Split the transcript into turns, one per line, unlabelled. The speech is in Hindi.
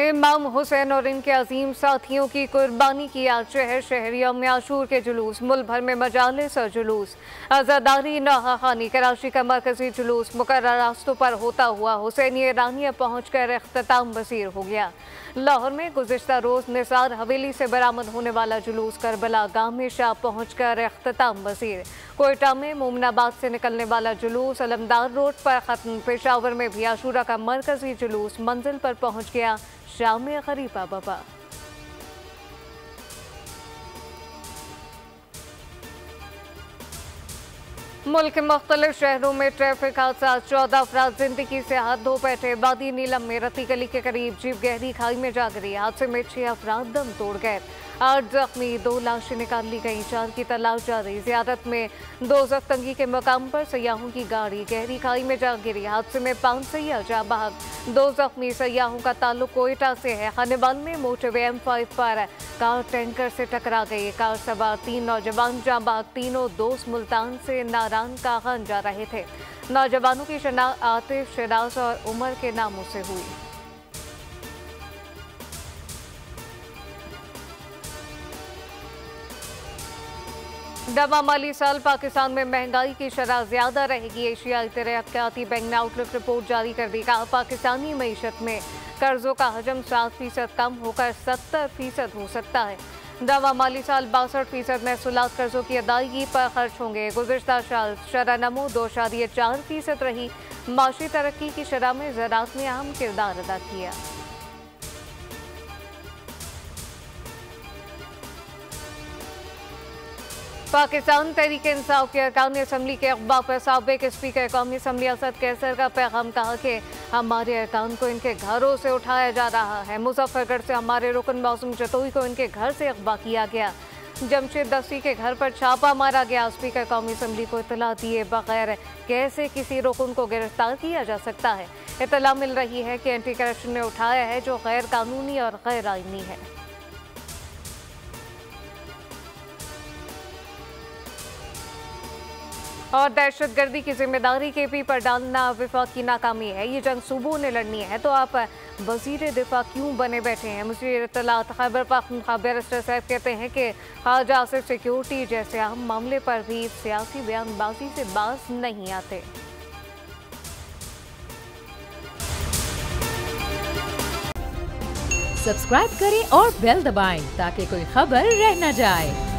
इमाम हुसैन और इनके अजीम साथियों की कुर्बानी की आज शहर शहरियों में आशूर के जुलूस, मुल्क भर में मजालिस और जुलूस। आज़ादारी नहाखानी कराची का मरकजी जुलूस मुकर्रर रास्तों पर होता हुआ हुसैनी ईरानिया पहुँच कर इख्तिताम पसीर हो गया। लाहौर में गुज़िश्ता रोज़ निसार हवेली से बरामद होने वाला जुलूस करबला गाह में शाह पहुँच कर इख्तिताम पसीर। कोयटा में मोमनाबाद से निकलने वाला जुलूस अलमदार रोड पर ख़त्म। पेशावर में भी आशूरा का मरकजी जुलूस मंजिल पर पहुँच गया। शाम गरीबा बाबा। मुल्क के मुख्तलिफ शहरों में ट्रैफिक हादसा, 14 अफराद जिंदगी से हाथ धो बैठे। बादी नीलम में रती गली के करीब जीप गहरी खाई में जा गिरी। हादसे में 6 अफराद दम तोड़ गए। 8 जख्मी, 2 लाशें निकाल ली गई, 4 की तलाश जारी। ज़ियारत में दोज़ख तंगी के मकाम पर सयाहों की गाड़ी गहरी खाई में जा गिरी। हादसे में 5 सयाह जाँ बहक, 2 जख्मी। सयाहों का ताल्लुक कोयटा से है। खानेवाल में मोटरवे M5 पर कार टैंकर से टकरा गई। कार सवार 3 नौजवान जाँ बहक, तीनों दोस्त मुल्तान से नारान कागान जा रहे थे। नौजवानों की शनाख्त आतिफ, शराज और उमर के नामों से हुई। नवा माली साल पाकिस्तान में महंगाई की शरह ज्यादा रहेगी। एशियाई तरक्याती बैंक ने आउटलुक रिपोर्ट जारी कर दी। कहा पाकिस्तानी मईशत में कर्जों का हजम 7% कम होकर 70% हो सकता है। नवा माली साल 62% महसूलात कर्जों की अदायगी पर खर्च होंगे। गुज़िश्ता साल शरह नमो 2.4% रही। माशी तरक्की की शरह में ज़राअत ने अहम किरदार अदा किया। पाकिस्तान तहरीक-ए-इंसाफ के अरकान असम्बली के अखबार पर साबिक स्पीकर कौमी असम्बली असद कैसर का पैगाम। कहा कि हमारे अरकान को इनके घरों से उठाया जा रहा है। मुजफ्फरगढ़ से हमारे रुकन मौसम जतोई को इनके घर से अगवा किया गया। जमशेद दस्ती के घर पर छापा मारा गया। स्पीकर कौमी असम्बली को इतला दिए बगैर कैसे किसी रुकन को गिरफ्तार किया जा सकता है। इतला मिल रही है कि एंटी करप्शन ने उठाया है जो गैर कानूनी और गैर आईनी है। और दहशतगर्दी की जिम्मेदारी KP पर डालना वफाक की नाकामी है। ये जंग सूबों ने लड़नी है तो आप वजीर दिफा क्यों बने बैठे हैं। मुझे इत्तलात खैबर पख्तूनख्वा बैरिस्टर साहब कहते हैं कि ख्वाजा आसिफ सिक्योरिटी जैसे अहम मामले पर भी सियासी बयानबाजी से बाज नहीं आते।
सब्सक्राइब करें और बेल दबाएं ताकि कोई खबर रह न जाए।